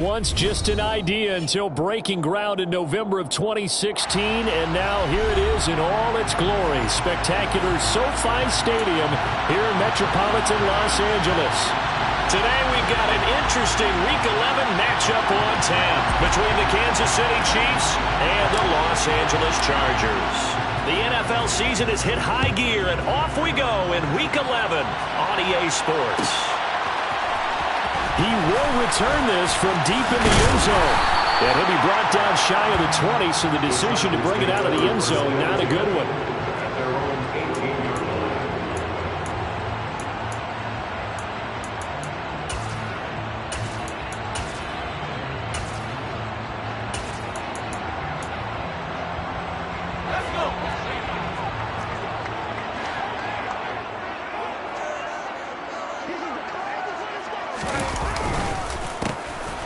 Once just an idea until breaking ground in November of 2016, and now here it is in all its glory. Spectacular SoFi Stadium here in metropolitan Los Angeles. Today we've got an interesting Week 11 matchup on tap between the Kansas City Chiefs and the Los Angeles Chargers. The NFL season has hit high gear, and off we go in Week 11 on EA Sports. He will return this from deep in the end zone. And he'll be brought down shy of the 20, so the decision to bring it out of the end zone, not a good one.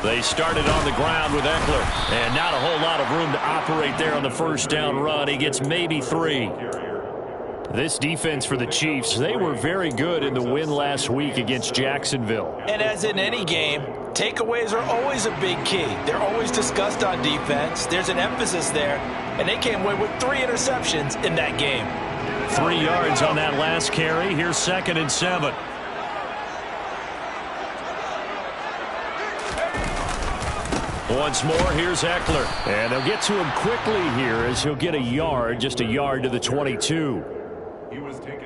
They started on the ground with Ekeler, and not a whole lot of room to operate there on the first down run. He gets maybe 3. This defense for the Chiefs, they were very good in the win last week against Jacksonville. And as in any game, takeaways are always a big key. They're always discussed on defense. There's an emphasis there, and they came away with 3 interceptions in that game. 3 yards on that last carry. Here's 2nd and 7. Once more, here's Ekeler. And they'll get to him quickly here as he'll get a yard, just a yard to the 22.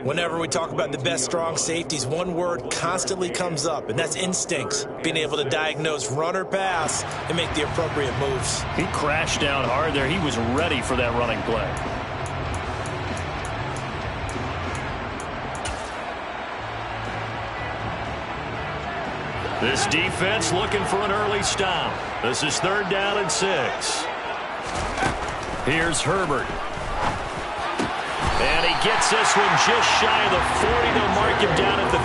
Whenever we talk about the best strong safeties, one word constantly comes up, and that's instincts. Being able to diagnose run or pass and make the appropriate moves. He crashed down hard there. He was ready for that running play. This defense looking for an early stop. This is 3rd down and 6. Here's Herbert. And he gets this one just shy of the 40. They'll mark him down at the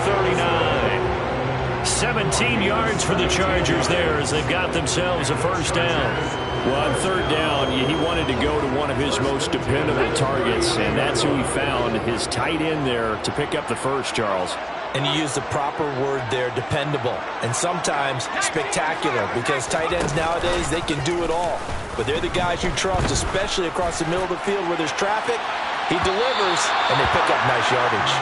39. 17 yards for the Chargers there as they've got themselves a first down. Well, on 3rd down, he wanted to go to one of his most dependable targets, and that's who he found, his tight end there, to pick up the first, Charles. And you use the proper word there, dependable, and sometimes spectacular, because tight ends nowadays, they can do it all. But they're the guys you trust, especially across the middle of the field where there's traffic. He delivers, and they pick up nice yardage.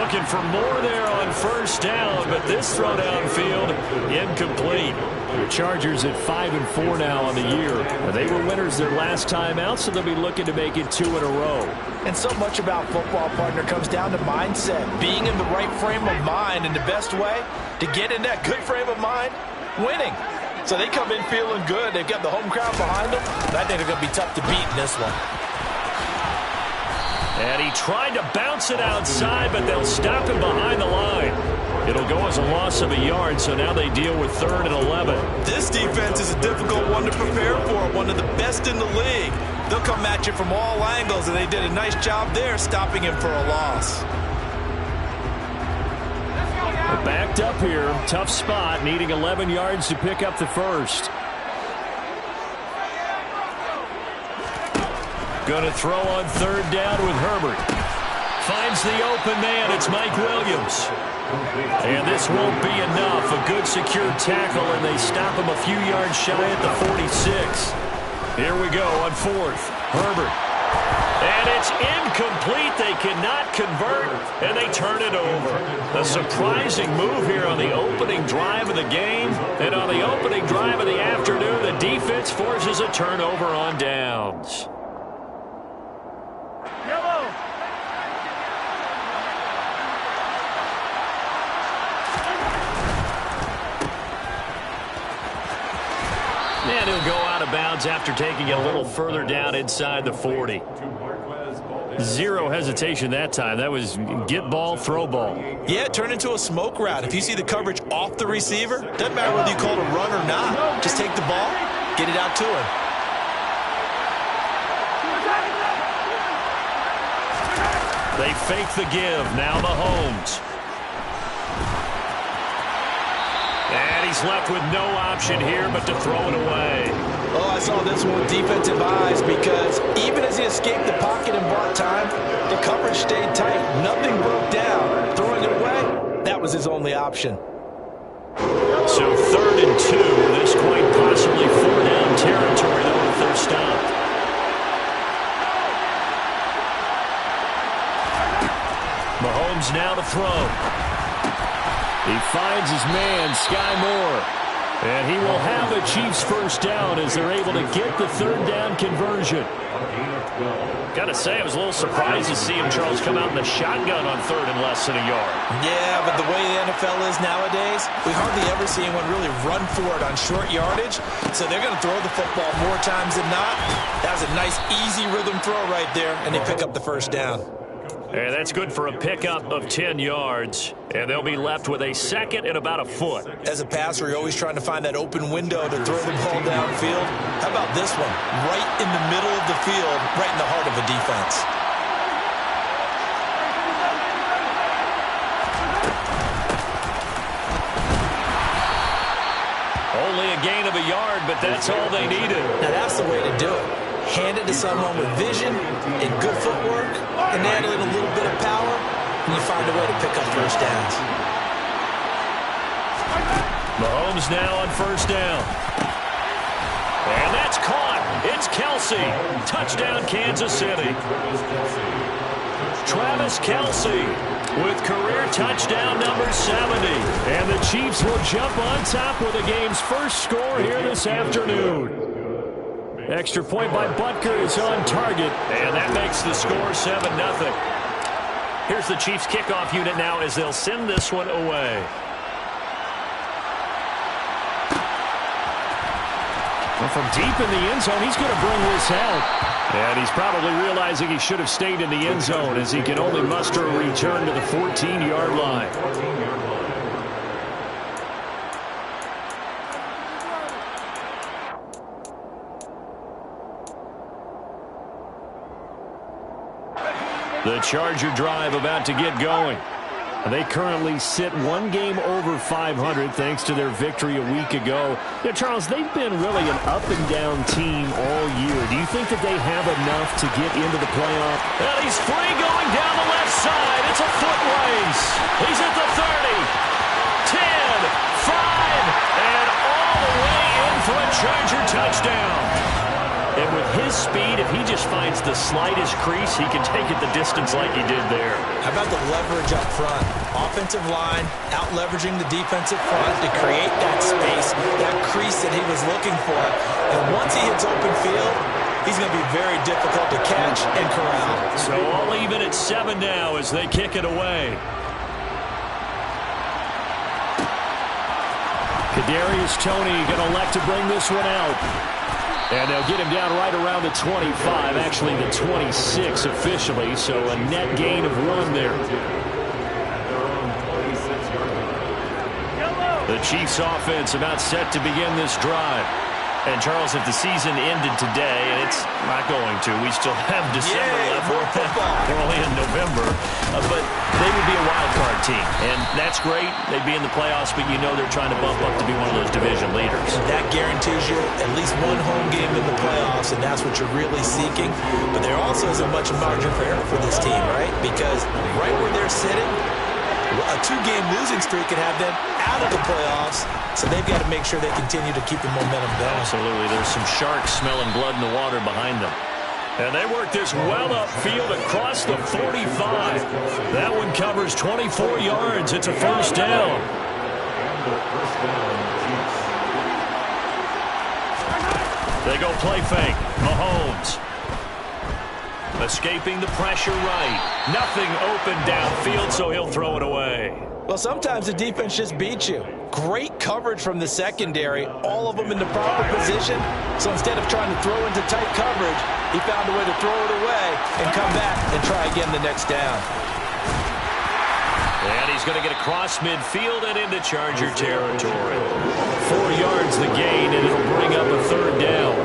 Looking for more there on first down, but this throw downfield, incomplete. The Chargers at 5-4 now on the year. They were winners their last time out, so they'll be looking to make it 2 in a row. And so much about football, partner, comes down to mindset. Being in the right frame of mind, and the best way to get in that good frame of mind, winning. So they come in feeling good. They've got the home crowd behind them. And I think they're going to be tough to beat in this one. And he tried to bounce it outside, but they'll stop him behind the line. It'll go as a loss of a yard, so now they deal with 3rd and 11. This defense is a difficult one to prepare for, one of the best in the league. They'll come at you from all angles, and they did a nice job there stopping him for a loss. Backed up here, tough spot, needing 11 yards to pick up the first. Going to throw on 3rd down with Herbert. Finds the open man. It's Mike Williams. And this won't be enough. A good secure tackle, and they stop him a few yards shy at the 46. Here we go on 4th. Herbert. And it's incomplete. They cannot convert, and they turn it over. A surprising move here on the opening drive of the game. And on the opening drive of the afternoon, the defense forces a turnover on downs. And he'll go out of bounds after taking it a little further down inside the 40. 0 hesitation that time. That was get ball, throw ball. Yeah, it turned into a smoke route. If you see the coverage off the receiver, doesn't matter whether you call it a run or not. Just take the ball, get it out to him. They fake the give. Now Mahomes. And he's left with no option here but to throw it away. Oh, I saw this one with defensive eyes because even as he escaped the pocket and bought time, the coverage stayed tight. Nothing broke down. Throwing it away, that was his only option. So 3rd and 2, this quite possibly throw. He finds his man, Sky Moore. And he will have a Chiefs first down as they're able to get the third down conversion. Got to say, I was a little surprised to see him, Charles, come out in the shotgun on third and less than a yard. Yeah, but the way the NFL is nowadays, we hardly ever see anyone really run for it on short yardage. So they're going to throw the football more times than not. That was a nice, easy rhythm throw right there, and they pick up the first down. And that's good for a pickup of 10 yards. And they'll be left with a second and about a foot. As a passer, you're always trying to find that open window to throw the ball downfield. How about this one? Right in the middle of the field, right in the heart of a defense. Only a gain of a yard, but that's all they needed. Now, that's the way to do it. Hand it to someone with vision and good footwork, and add in a little bit of power, and you find a way to pick up first downs. Mahomes now on first down. And that's caught. It's Kelce. Touchdown, Kansas City. Travis Kelce with career touchdown number 70. And the Chiefs will jump on top with the game's first score here this afternoon. Extra point by Butker is on target. And that makes the score 7-0. Here's the Chiefs kickoff unit now as they'll send this one away. Well, from deep in the end zone, he's going to bring this out. And he's probably realizing he should have stayed in the end zone as he can only muster a return to the 14-yard line. The Charger drive about to get going. They currently sit one game over 500 thanks to their victory a week ago. Yeah, Charles, they've been really an up-and-down team all year. Do you think that they have enough to get into the playoff? Well, he's free going down the left side. It's a foot race. He's at the 30, 10, 5, and all the way in for a Charger touchdown. And with his speed, if he just finds the slightest crease, he can take it the distance like he did there. How about the leverage up front? Offensive line out-leveraging the defensive front to create that space, that crease that he was looking for. And once he hits open field, he's going to be very difficult to catch and corral. So all even at 7 now as they kick it away. Kadarius Toney going to elect to bring this one out. And they'll get him down right around the 25, actually the 26 officially, so a net gain of 1 there. The Chiefs offense about set to begin this drive. And, Charles, if the season ended today, and it's not going to, we still have December left. We're only in November. But they would be a wild card team. And that's great. They'd be in the playoffs, but you know they're trying to bump up to be one of those division leaders. That guarantees you at least one home game in the playoffs, and that's what you're really seeking. But there also isn't much margin for error for this team, right? Because right where they're sitting, a 2-game losing streak could have them out of the playoffs, so they've got to make sure they continue to keep the momentum going. Absolutely. There's some sharks smelling blood in the water behind them. And they work this well upfield across the 45. That one covers 24 yards. It's a first down. They go play fake. Mahomes. Escaping the pressure right. Nothing open downfield, so he'll throw it away. Well, sometimes the defense just beats you. Great coverage from the secondary, all of them in the proper position. So instead of trying to throw into tight coverage, he found a way to throw it away and come back and try again the next down. And he's going to get across midfield and into Charger territory. 4 yards the gain, and it'll bring up a third down.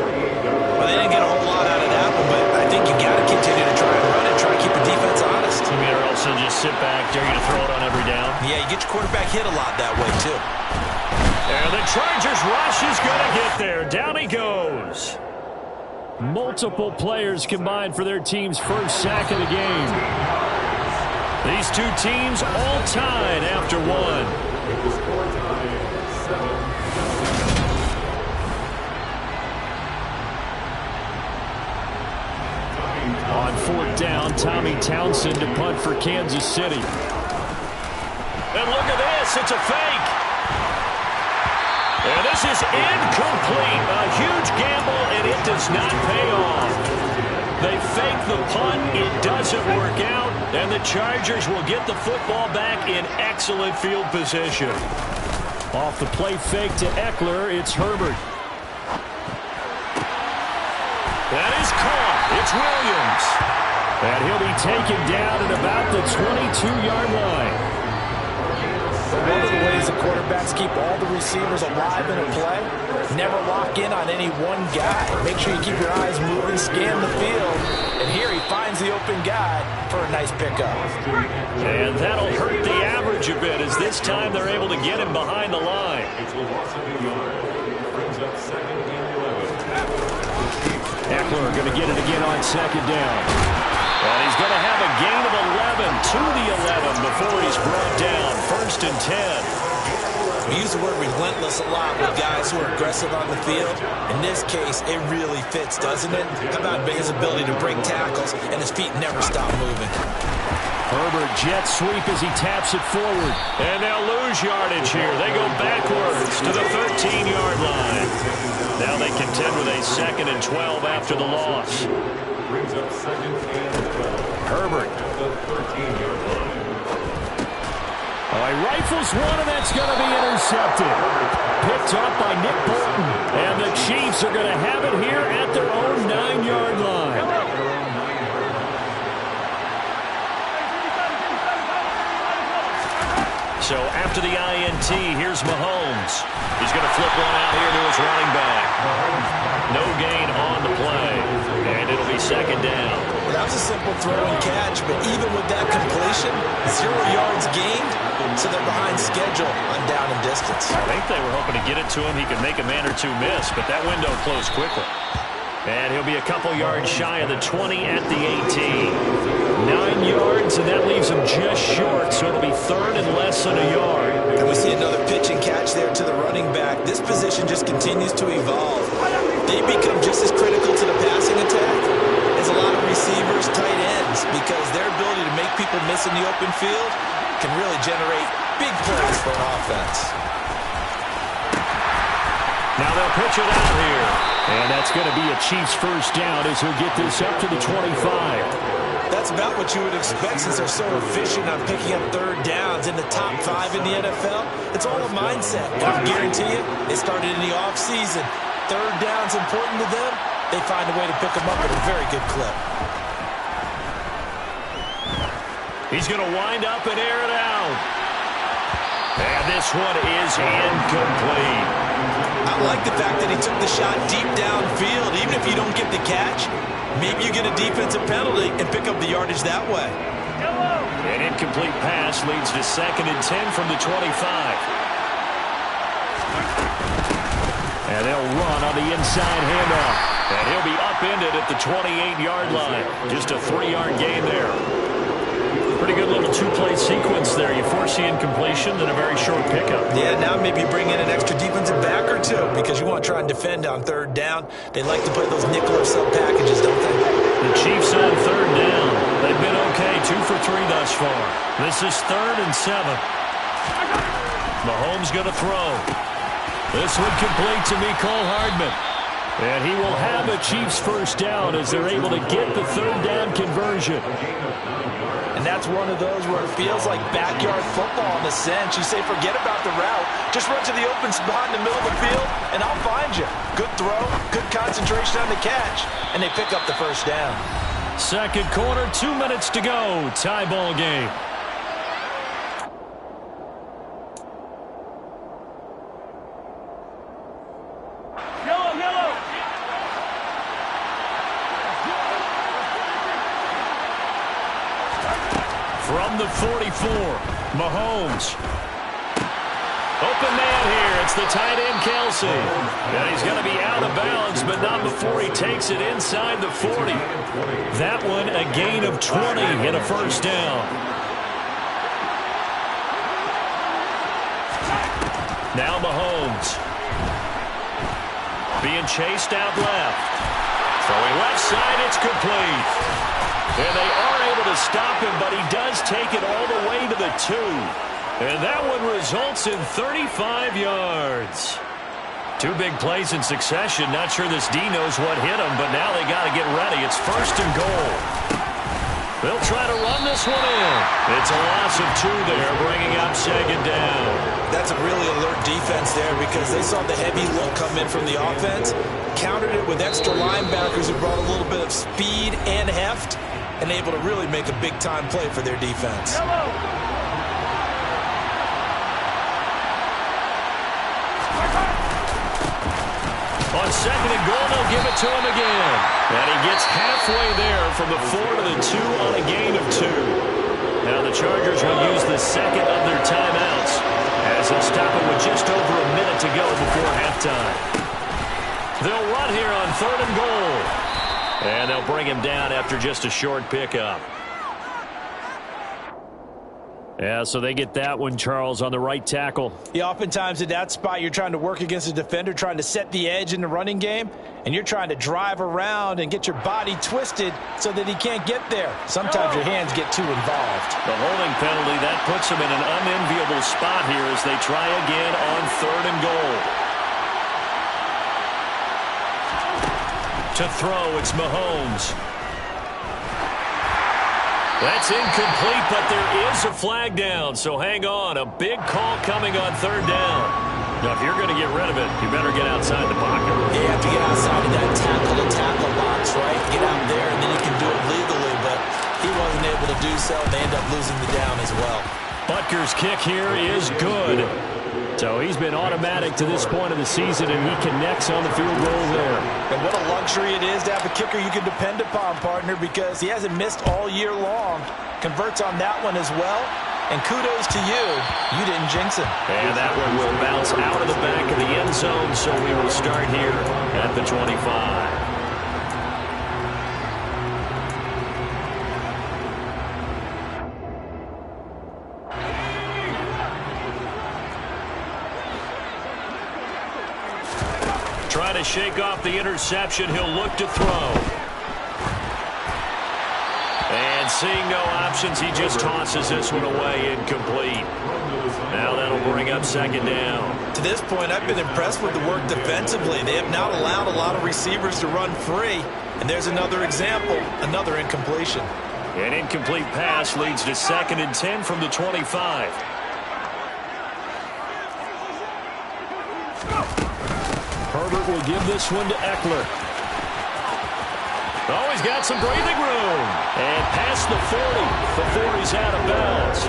Well, they didn't get a whole lot out of that one, but I think you got to continue to try and run it, try and keep the defense honest. I mean, or else they'll just sit back, dare you to throw it on every down. Yeah, you get your quarterback hit a lot that way, too. And the Chargers rush is going to get there. Down he goes. Multiple players combined for their team's first sack of the game. These two teams all tied after 1. On 4th down, Tommy Townsend to punt for Kansas City. And look at this. It's a fake. And this is incomplete. A huge gamble, and it does not pay off. They fake the punt. It doesn't work out. And the Chargers will get the football back in excellent field position. Off the play fake to Eckler, it's Herbert. That is caught. It's Williams. And he'll be taken down at about the 22-yard line. One of the ways the quarterbacks keep all the receivers alive in a play, never lock in on any one guy. Make sure you keep your eyes moving, scan the field, and here he finds the open guy for a nice pickup. And that'll hurt the average a bit, as this time they're able to get him behind the line. Eckler going to get it again on second down. And he's going to have a gain of 11 to the 11 before he's brought down. 1st and 10. We use the word relentless a lot with guys who are aggressive on the field. In this case, it really fits, doesn't it? How about his ability to break tackles and his feet never stop moving? Herbert jet sweep as he taps it forward. And they'll lose yardage here. They go backwards to the 13-yard line. Now they contend with a 2nd and 12 after the loss. Herbert. He rifles one, and that's going to be intercepted. Picked up by Nick Bolton. And the Chiefs are going to have it here at their own 9-yard line. So after the INT, here's Mahomes. He's going to flip one out here to his running back. No gain on the play. And it'll be 2nd down. Well, that was a simple throw and catch, but even with that completion, 0 yards gained, so they're behind schedule on down and distance. I think they were hoping to get it to him. He could make a man or two miss, but that window closed quickly. And he'll be a couple yards shy of the 20 at the 18. 9 yards, and that leaves him just short, so it'll be 3rd and less than a yard. And we see another pitch and catch there to the running back. This position just continues to evolve. They become just as critical to the passing attack as a lot of receivers, tight ends, because their ability to make people miss in the open field can really generate big plays for an offense. Now they'll pitch it out here. And that's going to be a Chiefs 1st down as he'll get this up to the 25. That's about what you would expect since they're so efficient on picking up 3rd downs in the top 5 in the NFL. It's all a mindset. And I guarantee you, they started in the offseason. 3rd down's important to them. They find a way to pick them up at a very good clip. He's going to wind up and air it out. And this one is incomplete. I like the fact that he took the shot deep downfield. Even if you don't get the catch, maybe you get a defensive penalty and pick up the yardage that way. An incomplete pass leads to 2nd and 10 from the 25. And they'll run on the inside handoff. And he'll be upended at the 28-yard line. Just a 3-yard gain there. Pretty good little 2-play sequence there. You force the incompletion, then a very short pickup. Yeah, now maybe you bring in an extra defensive back or two because you want to try and defend on 3rd down. They like to play those nickel or sub packages, don't they? The Chiefs on 3rd down. They've been okay, 2 for 3 thus far. This is 3rd and 7. Mahomes going to throw. This one complete to Mecole Hardman. And he will have a Chiefs 1st down as they're able to get the 3rd down conversion. And that's one of those where it feels like backyard football in a sense. You say, forget about the route. Just run to the open spot in the middle of the field, and I'll find you. Good throw, good concentration on the catch, and they pick up the 1st down. 2nd quarter, 2 minutes to go. Tie ball game. From the 44, Mahomes. Open man here. It's the tight end, Kelsey. And he's going to be out of bounds, but not before he takes it inside the 40. That one, a gain of 20 and a 1st down. Now Mahomes. Being chased out left. Throwing left side, it's complete. And they are able to stop him, but he does take it all the way to the 2. And that one results in 35 yards. Two big plays in succession. Not sure this D knows what hit him, but now they got to get ready. It's 1st and goal. They'll try to run this one in. It's a loss of 2 there, bringing up 2nd down. That's a really alert defense there because they saw the heavy look come in from the offense, countered it with extra linebackers who brought a little bit of speed and heft, and able to really make a big-time play for their defense. On 2nd and goal, they'll give it to him again. And he gets halfway there from the 4 to the 2 on a gain of 2. Now the Chargers will use the 2nd of their timeouts as they'll stop it with just over a minute to go before halftime. They'll run here on 3rd and goal. And they'll bring him down after just a short pickup. Yeah, so they get that one, Charles, on the right tackle. Yeah, oftentimes in that spot, you're trying to work against a defender, trying to set the edge in the running game, and you're trying to drive around and get your body twisted so that he can't get there. Sometimes your hands get too involved. The holding penalty, that puts him in an unenviable spot here as they try again on 3rd and goal. To throw, it's Mahomes. That's incomplete, but there is a flag down, so hang on. A big call coming on 3rd down. Now, if you're going to get rid of it, you better get outside the pocket. You have to get outside of that tackle-to-tackle box, right? Get out there, and then you can do it legally, but he wasn't able to do so, and they end up losing the down as well. Butker's kick here is good. So he's been automatic to this point of the season, and he connects on the field goal there. And what a luxury it is to have a kicker you can depend upon, partner, because he hasn't missed all year long. Converts on that one as well. And kudos to you. You didn't jinx him. And that one will bounce out of the back of the end zone, so we will start here at the 25. Trying to shake off the interception. He'll look to throw. And seeing no options, he just tosses this one away, incomplete. Now that'll bring up 2nd down. To this point, I've been impressed with the work defensively. They have not allowed a lot of receivers to run free. And there's another example, another incompletion. An incomplete pass leads to 2nd and 10 from the 25. Herbert will give this one to Eckler. Oh, he's got some breathing room. And past the 40. Before he's out of bounds.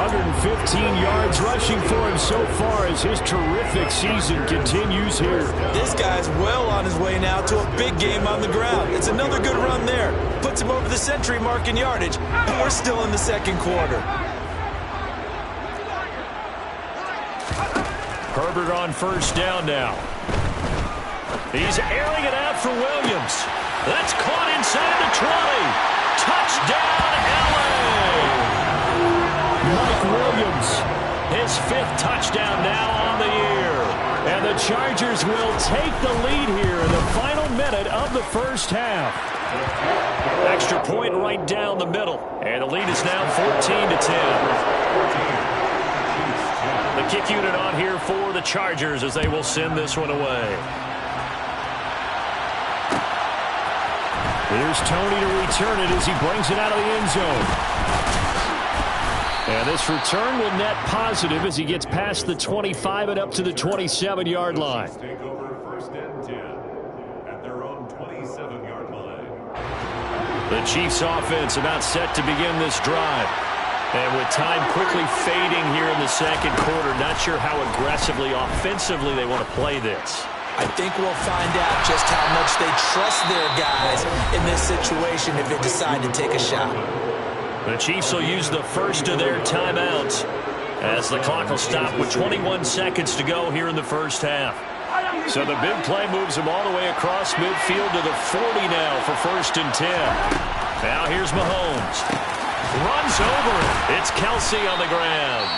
115 yards rushing for him so far as his terrific season continues here. This guy's well on his way now to a big game on the ground. It's another good run there. Puts him over the century mark in yardage. And we're still in the 2nd quarter. Herbert on 1st down now. He's airing it out for Williams. That's caught inside the 20. Touchdown, LA! Mike Williams, his 5th touchdown now on the year. And the Chargers will take the lead here in the final minute of the 1st half. Extra point right down the middle. And the lead is now 14 to 10. The kick unit on here for the Chargers as they will send this one away. Here's Tony to return it as he brings it out of the end zone. And this return will net positive as he gets past the 25 and up to the 27-yard line. Take over 1st and 10 at their own 27-yard line. The Chiefs offense about set to begin this drive. And with time quickly fading here in the 2nd quarter, not sure how aggressively, offensively they want to play this. I think we'll find out just how much they trust their guys in this situation if they decide to take a shot. The Chiefs will use the 1st of their timeouts as the clock will stop with 21 seconds to go here in the 1st half. So the big play moves them all the way across midfield to the 40 now for 1st and 10. Now here's Mahomes. Runs over it. It's Kelsey on the ground.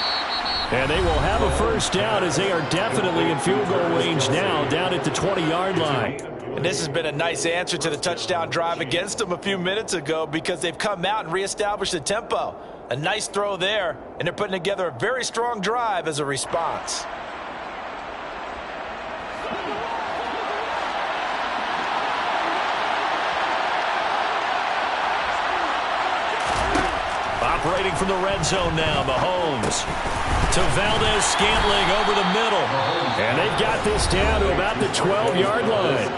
And they will have a 1st down as they are definitely in field goal range now down at the 20-yard line. And this has been a nice answer to the touchdown drive against them a few minutes ago because they've come out and reestablished the tempo. A nice throw there, and they're putting together a very strong drive as a response. Operating from the red zone now, Mahomes. To Valdez-Scantling over the middle. And they've got this down to about the 12-yard line.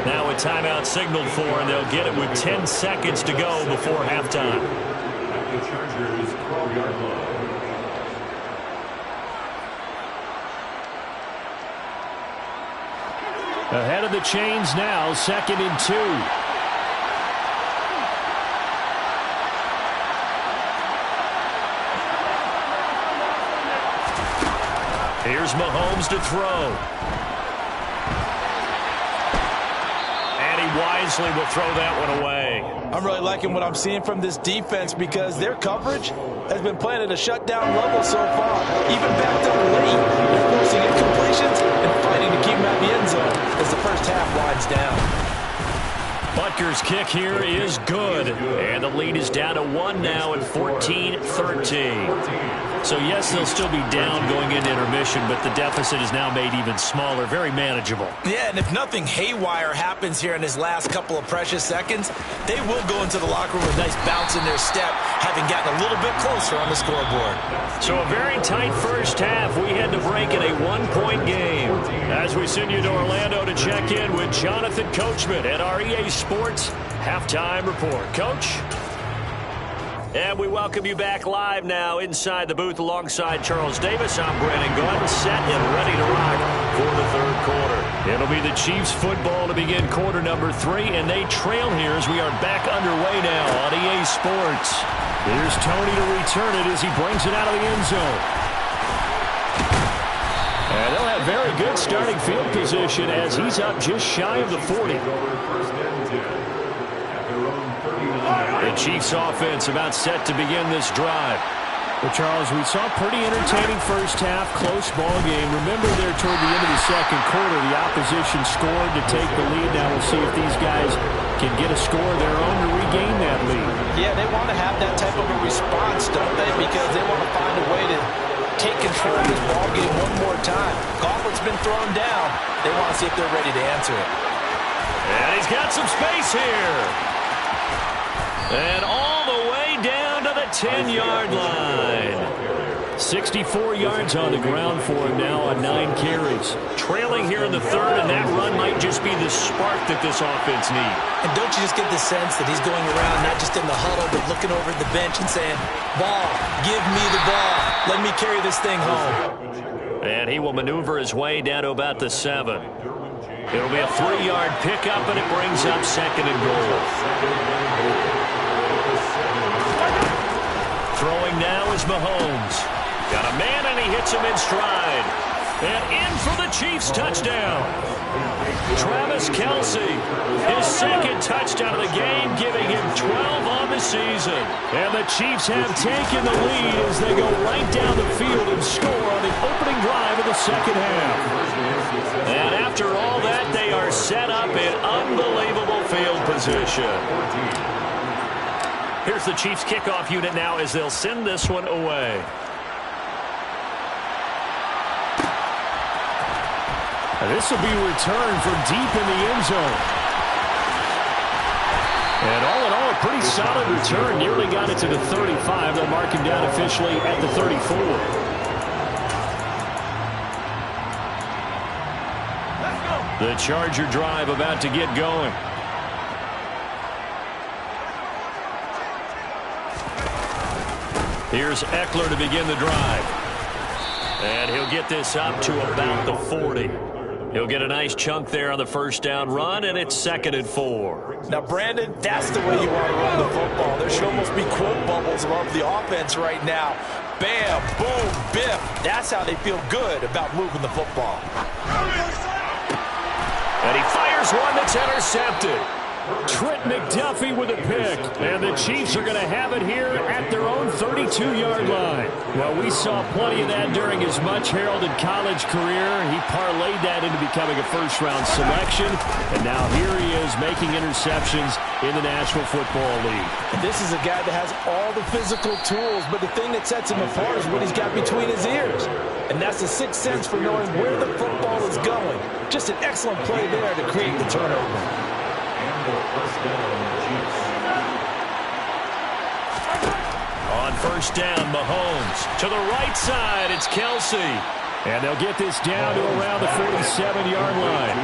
Now a timeout signaled for, and they'll get it with 10 seconds to go before halftime. At the Chargers 12-yard line. Ahead of the chains now, 2nd and 2. Here's Mahomes to throw. And he wisely will throw that one away. I'm really liking what I'm seeing from this defense because their coverage has been playing at a shutdown level so far. Even backed up late, they're forcing incompletions and fighting to keep them out the end zone as the first half winds down. Butker's kick here is good. And the lead is down to 1 now at 14-13. So, yes, they'll still be down going into intermission, but the deficit is now made even smaller, very manageable. Yeah, and if nothing haywire happens here in his last couple of precious seconds, they will go into the locker room with a nice bounce in their step, having gotten a little bit closer on the scoreboard. So a very tight first half. We had to break in a one-point game. As we send you to Orlando to check in with Jonathan Coachman at our EA Sports Halftime Report. Coach? And we welcome you back live now inside the booth alongside Charles Davis. I'm Brandon Gaudin, set and ready to rock for the third quarter. It'll be the Chiefs football to begin quarter number 3, and they trail here as we are back underway now on EA Sports. Here's Tony to return it as he brings it out of the end zone. And they'll have very good starting field position as he's up just shy of the 40. The Chiefs offense about set to begin this drive. Well, Charles, we saw a pretty entertaining first half, close ball game. Remember there toward the end of the second quarter, the opposition scored to take the lead. Now we'll see if these guys can get a score of their own to regain that lead. Yeah, they want to have that type of a response, don't they? Because they want to find a way to take control of this ball game one more time. Gauntlet's been thrown down. They want to see if they're ready to answer it. And he's got some space here. And all the way down to the 10-yard line. 64 yards on the ground for him now on 9 carries. Trailing here in the third, and that run might just be the spark that this offense needs. And don't you just get the sense that he's going around not just in the huddle, but looking over at the bench and saying, ball, give me the ball. Let me carry this thing home. And he will maneuver his way down to about the 7. It'll be a 3-yard pickup, and it brings up 2nd and goal. Throwing now is Mahomes. Got a man, and he hits him in stride. And in for the Chiefs touchdown. Travis Kelce, his 2nd touchdown of the game, giving him 12 on the season. And the Chiefs have taken the lead as they go right down the field and score on the opening drive of the second half. And after all that, they are set up in unbelievable field position. Here's the Chiefs kickoff unit now as they'll send this one away. This will be returned from deep in the end zone. And all in all, a pretty solid return. Nearly got it to the 35. They'll mark him down officially at the 34. The Charger drive about to get going. Here's Eckler to begin the drive. And he'll get this up to about the 40. He'll get a nice chunk there on the first down run, and it's 2nd and 4. Now, Brandon, that's the way you want to run the football. There should almost be quote bubbles above the offense right now. Bam, boom, biff. That's how they feel good about moving the football. And he fires one that's intercepted. Trent McDuffie with a pick. And the Chiefs are going to have it here at their own 32-yard line. Well, we saw plenty of that during his much-heralded college career. He parlayed that into becoming a first-round selection. And now here he is is making interceptions in the National Football League. This is a guy that has all the physical tools, but the thing that sets him apart is what he's got between his ears. And that's the sixth sense for knowing where the football is going. Just an excellent play there to create the turnover. On first down, Mahomes. To the right side, it's Kelsey. And they'll get this down to around the 47-yard line.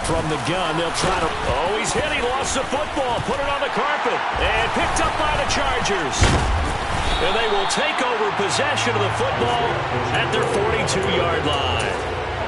From the gun, they'll try to... Oh, he's hit. He lost the football. Put it on the carpet. And picked up by the Chargers. And they will take over possession of the football at their 42-yard line.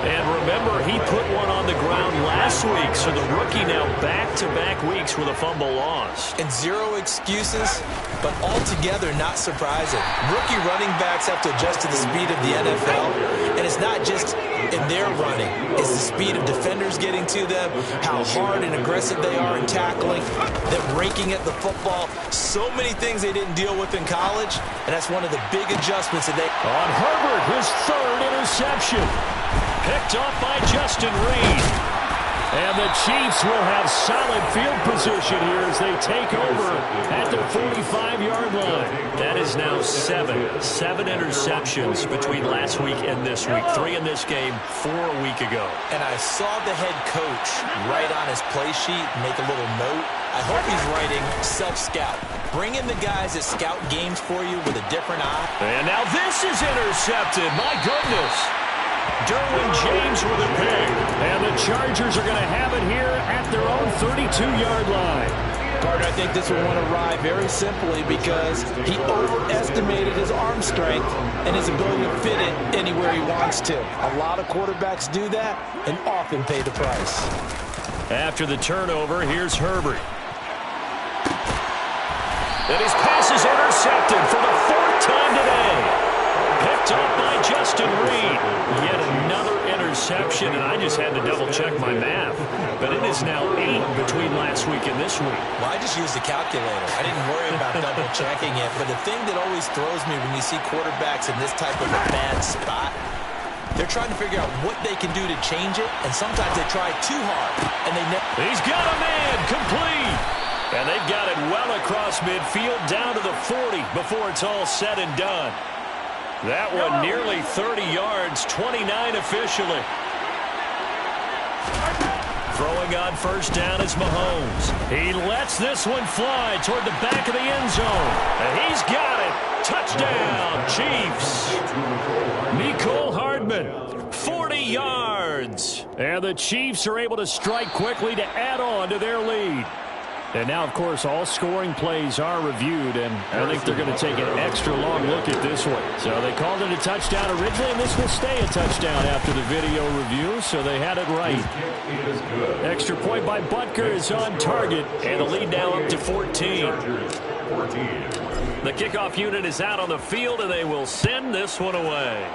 And remember, he put one on the ground last week, so the rookie now back-to-back weeks with a fumble lost. And zero excuses, but altogether not surprising. Rookie running backs have to adjust to the speed of the NFL, and it's not just in their running. It's the speed of defenders getting to them, how hard and aggressive they are in tackling, them raking at the football. So many things they didn't deal with in college, and that's one of the big adjustments that they... On Herbert, his third interception. Picked off by Justin Reed. And the Chiefs will have solid field position here as they take over at their 45-yard line. That is now seven interceptions between last week and this week. 3 in this game, 4 a week ago. And I saw the head coach write on his play sheet, make a little note. I hope he's writing self-scout. Bring in the guys that scout games for you with a different eye. And now this is intercepted. My goodness. Derwin James with a pick. And the Chargers are going to have it here at their own 32-yard line. Carter, I think this will want to ride very simply because he overestimated his arm strength and his ability to fit it anywhere he wants to. A lot of quarterbacks do that and often pay the price. After the turnover, here's Herbert. And his pass is intercepted for the 4th time today. Picked up by Justin Reed. Yet another interception, and I just had to double-check my math. But it is now 8 between last week and this week. Well, I just used the calculator. I didn't worry about double-checking it. But the thing that always throws me when you see quarterbacks in this type of a bad spot, they're trying to figure out what they can do to change it, and sometimes they try too hard. And He's got a man complete. And they've got it well across midfield down to the 40 before it's all said and done. That one nearly 30 yards, 29 officially. Throwing on first down is Mahomes. He lets this one fly toward the back of the end zone. And he's got it. Touchdown, Chiefs. Mecole Hardman, 40 yards. And the Chiefs are able to strike quickly to add on to their lead. And now, of course, all scoring plays are reviewed, and I think they're going to take an extra long look at this one. So they called it a touchdown originally, and this will stay a touchdown after the video review, so they had it right. Extra point by Butker is on target, and the lead now up to 14. The kickoff unit is out on the field, and they will send this one away.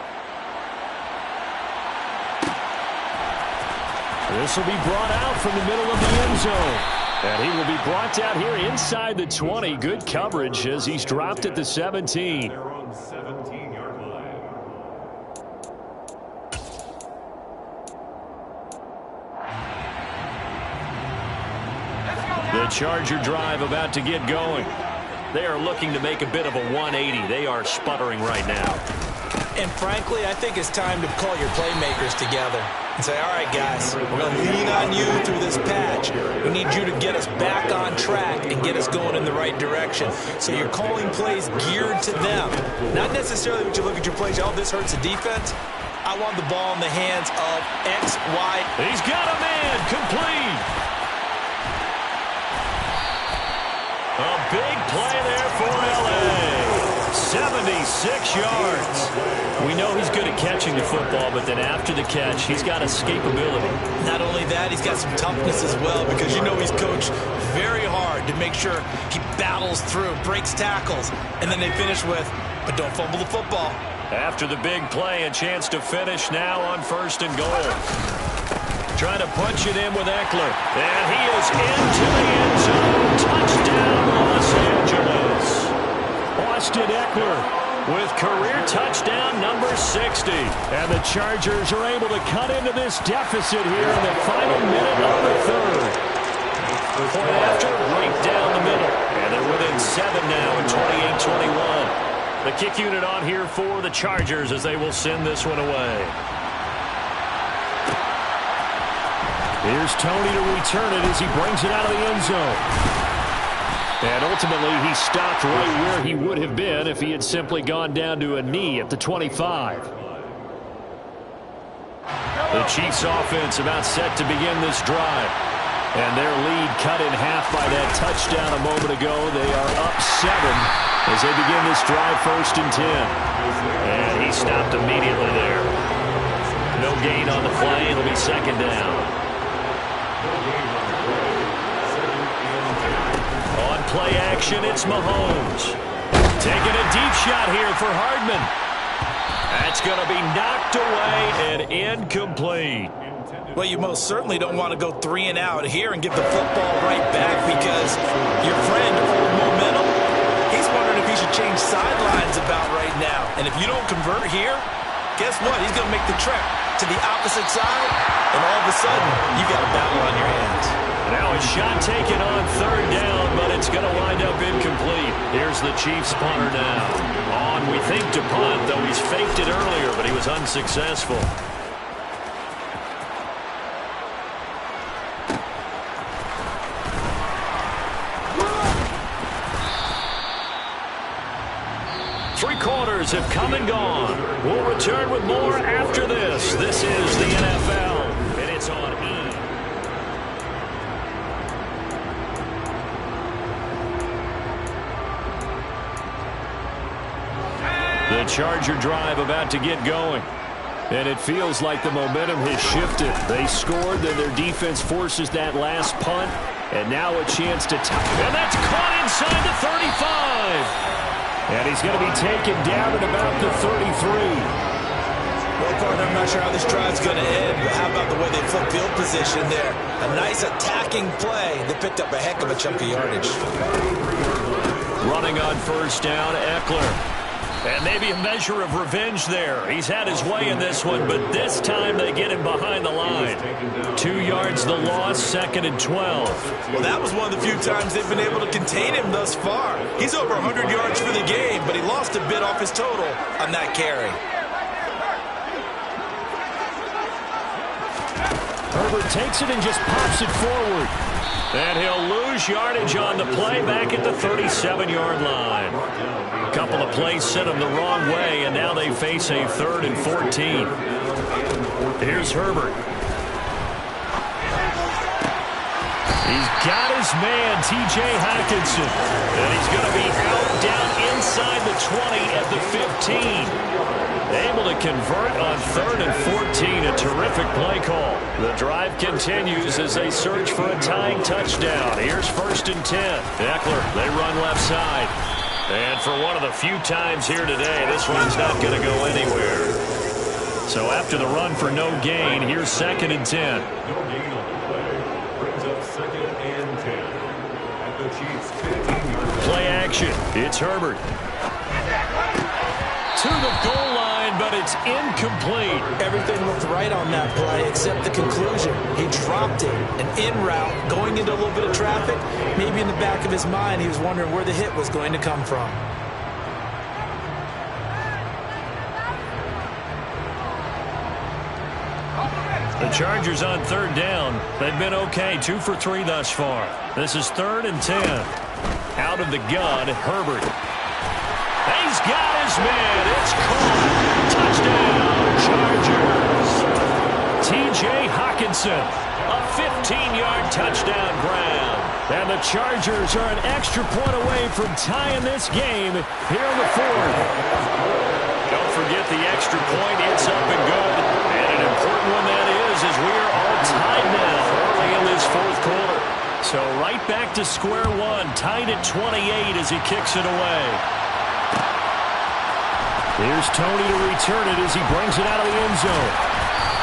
This will be brought out from the middle of the end zone. And he will be brought down here inside the 20. Good coverage as he's dropped at the 17. Their own 17-yard line. The Charger drive about to get going. They are looking to make a bit of a 180. They are sputtering right now. And frankly, I think it's time to call your playmakers together and say, all right, guys, we're going to lean on you through this patch. We need you to get us back on track and get us going in the right direction. So you're calling plays geared to them. Not necessarily when you look at your plays, oh, this hurts the defense. I want the ball in the hands of X, Y. He's got a man complete. A big play there for L.A. 76 yards. We know he's good at catching the football, but then after the catch, he's got escapability. Not only that, he's got some toughness as well, because you know he's coached very hard to make sure he battles through, breaks tackles, and then they finish with, but don't fumble the football. After the big play, a chance to finish now on 1st and goal. Trying to punch it in with Eckler. And he is into the end zone. touchdown number 60. And the Chargers are able to cut into this deficit here in the final minute of the third. Point after, right down the middle. And they're within 7 now at 28-21. The kick unit on here for the Chargers as they will send this one away. Here's Tony to return it as he brings it out of the end zone. And ultimately, he stopped right where he would have been if he had simply gone down to a knee at the 25. The Chiefs offense about set to begin this drive. And their lead cut in half by that touchdown a moment ago. They are up 7 as they begin this drive, 1st and 10. And he stopped immediately there. No gain on the play. It'll be 2nd down. On play action, it's Mahomes. Taking a deep shot here for Hardman. That's going to be knocked away and incomplete. Well, you most certainly don't want to go 3 and out here and give the football right back because your friend, Old Momentum, he's wondering if he should change sidelines about right now. And if you don't convert here, guess what? He's going to make the trek to the opposite side, and all of a sudden, you got a battle on your hands. Now a shot taken on 3rd down, but it's going to wind up incomplete. Here's the Chiefs punter now. On, we think, to punt, though he's faked it earlier, but he was unsuccessful. Three quarters have come and gone. We'll return with more after this. This is the NFL, and it's on E! The Charger drive about to get going. And it feels like the momentum has shifted. They scored, then their defense forces that last punt. And now a chance to tie. And that's caught inside the 35. And he's going to be taken down at about the 33. Well, partner, I'm not sure how this drive's going to end, but how about the way they flip field position there? A nice attacking play. They picked up a heck of a chunk of yardage. Running on 1st down, Eckler. And maybe a measure of revenge there. He's had his way in this one, but this time they get him behind the line. 2 yards the loss, 2nd and 12. Well, that was one of the few times they've been able to contain him thus far. He's over 100 yards for the game, but he lost a bit off his total on that carry. Herbert takes it and just pops it forward. And he'll lose yardage on the play back at the 37-yard line. A couple of plays sent him the wrong way, and now they face a 3rd and 14. Here's Herbert. He's got his man, T.J. Hockenson. And he's going to be out down inside the 20 at the 15. Able to convert on 3rd and 14. A terrific play call. The drive continues as they search for a tying touchdown. Here's 1st and 10. Eckler, they run left side. And for one of the few times here today, this one's not going to go anywhere. So after the run for no gain, here's 2nd and 10. No gain on the play. Brings up 2nd and 10. At the Chiefs' 15-yard line. Play action. It's Herbert. To the goal line, but it's incomplete. Everything looked right on that play except the conclusion. He dropped it, an in route, going into a little bit of traffic. Maybe in the back of his mind, he was wondering where the hit was going to come from. The Chargers on 3rd down. They've been okay, 2 for 3 thus far. This is 3rd and 10. Out of the gun, Herbert. He's got his man. It's caught. Touchdown, Chargers. T.J. Hockenson, a 15-yard touchdown grab. And the Chargers are an extra point away from tying this game here in the 4th. Don't forget the extra point. It's up and good. And an important one that is, as we are all tied now early in this 4th quarter. So right back to square one, tied at 28 as he kicks it away. Here's Tony to return it as he brings it out of the end zone.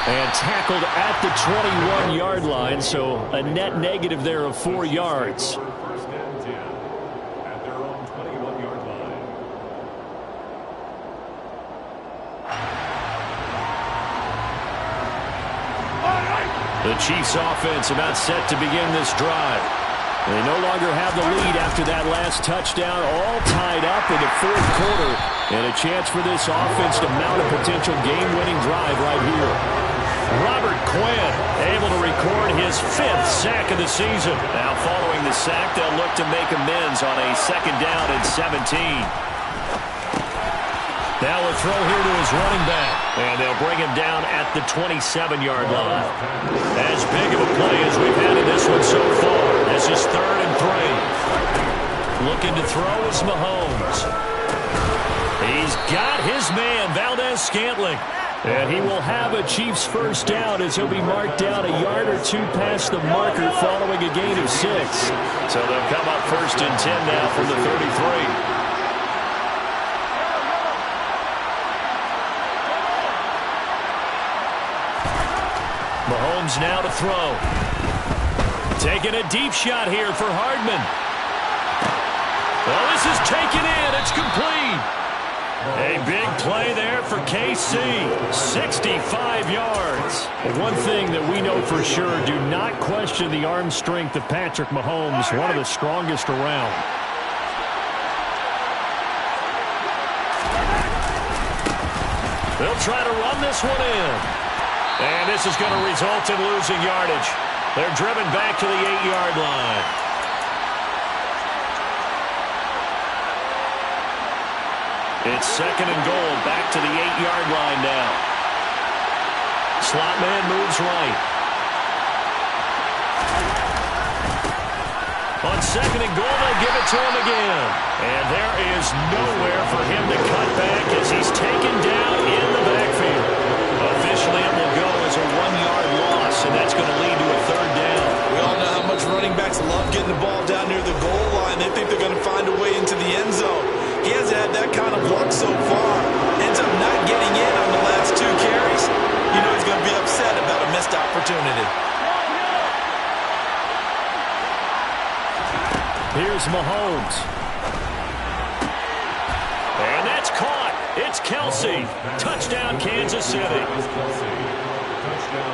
And tackled at the 21-yard line, so a net negative there of 4 yards. 1st and 10 at their own 21-yard line. The Chiefs offense about set to begin this drive. They no longer have the lead after that last touchdown, all tied up in the fourth quarter, and a chance for this offense to mount a potential game-winning drive right here. Robert Quinn able to record his 5th sack of the season. Now following the sack, they'll look to make amends on a 2nd down and 17. Now a throw here to his running back, and they'll bring him down at the 27-yard line. As big of a play as we've had in this one so far. This is 3rd and 3. Looking to throw is Mahomes. He's got his man, Valdez-Scantling. And he will have a Chiefs first down as he'll be marked down a yard or 2 past the marker following a gain of 6. So they'll come up 1st and 10 now from the 33. Mahomes now to throw. Taking a deep shot here for Hardman. Well, this is taken in. It's complete. A big play there for KC. 65 yards. One thing that we know for sure, do not question the arm strength of Patrick Mahomes, one of the strongest around. They'll try to run this one in. And this is going to result in losing yardage. They're driven back to the 8-yard line. It's 2nd and goal, back to the 8-yard line now. Slot man moves right. On 2nd and goal, they'll give it to him again. And there is nowhere for him to cut back as he's taken down in the backfield. Officially, it will go as a 1-yard loss, and that's going to lead to a 3rd down. We all know how much running backs love getting the ball down near the goal line. They think they're going to find a way into the end zone. He hasn't had that kind of luck so far. Ends up not getting in on the last 2 carries. You know he's going to be upset about a missed opportunity. Here's Mahomes. And that's caught. It's Kelsey. Touchdown, Kansas City.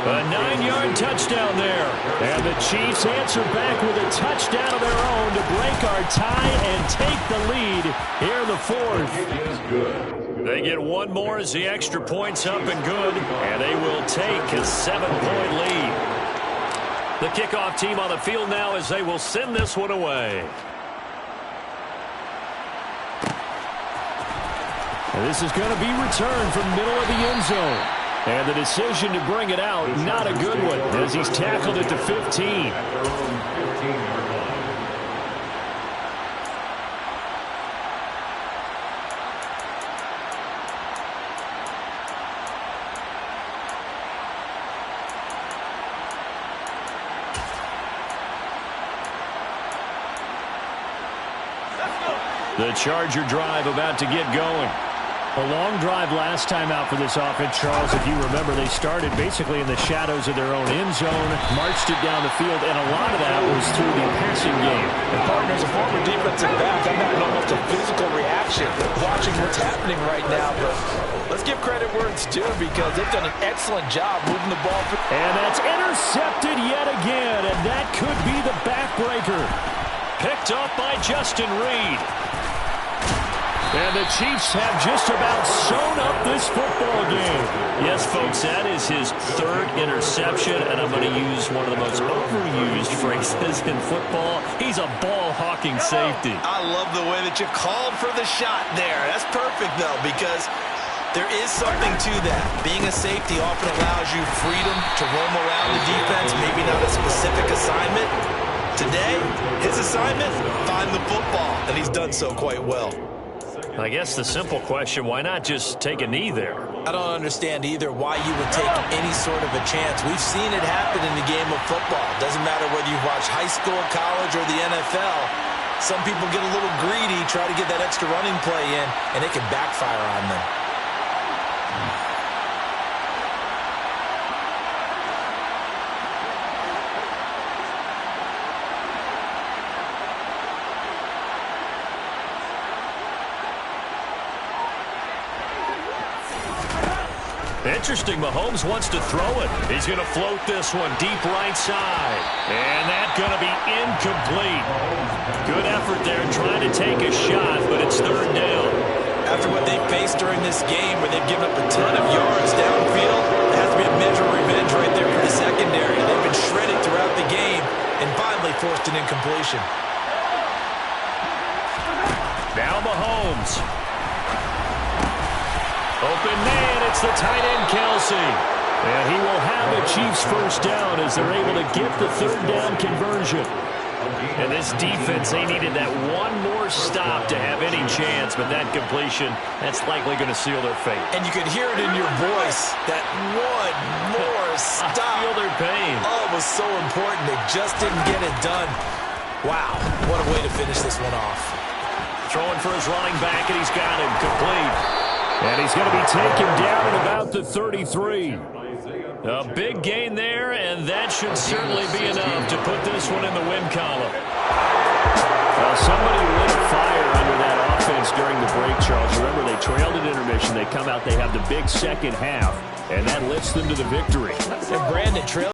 A 9-yard touchdown there. And the Chiefs answer back with a touchdown of their own to break our tie and take the lead here in the 4th. They get one more as the extra point's up and good. And they will take a 7-point lead. The kickoff team on the field now as they will send this one away. And this is going to be returned from middle of the end zone. And the decision to bring it out, not a good one, as he's tackled it to 15. The Charger drive about to get going. A long drive last time out for this offense, Charles. If you remember, they started basically in the shadows of their own end zone, marched it down the field, and a lot of that was through the passing game. And partner, as a former defensive back, I'm having almost a physical reaction watching what's happening right now. But let's give credit where it's due because they've done an excellent job moving the ball. And that's intercepted yet again, and that could be the backbreaker. Picked up by Justin Reed. And the Chiefs have just about sewn up this football game. Yes, folks, that is his 3rd interception, and I'm going to use one of the most overused phrases in football. He's a ball-hawking safety. I love the way that you called for the shot there. That's perfect, though, because there is something to that. Being a safety often allows you freedom to roam around the defense, maybe not a specific assignment. Today, his assignment, find the football, and he's done so quite well. I guess the simple question, why not just take a knee there? I don't understand either why you would take any sort of a chance. We've seen it happen in the game of football. Doesn't matter whether you watch high school, college, or the NFL. Some people get a little greedy, try to get that extra running play in, and it can backfire on them. Interesting, Mahomes wants to throw it. He's going to float this one deep right side. And that's going to be incomplete. Good effort there trying to take a shot, but it's third down. After what they faced during this game where they've given up a ton of yards downfield, there has to be a measure of revenge right there for the secondary. They've been shredded throughout the game and finally forced an incompletion. Now Mahomes. Open man, it's the tight end, Kelsey. And he will have the Chiefs first down as they're able to get the third down conversion. And this defense, they needed that one more stop to have any chance, but that completion, that's likely going to seal their fate. And you could hear it in your voice, that one more stop. I feel their pain. Oh, it was so important. They just didn't get it done. Wow, what a way to finish this one off. Throwing for his running back, and he's got him complete. And he's going to be taken down at about the 33. A big gain there, and that should certainly be enough to put this one in the win column. Well, somebody lit a fire under that offense during the break, Charles. Remember, they trailed at intermission. They come out, they have the big second half, and that lifts them to the victory. And Brandon, trail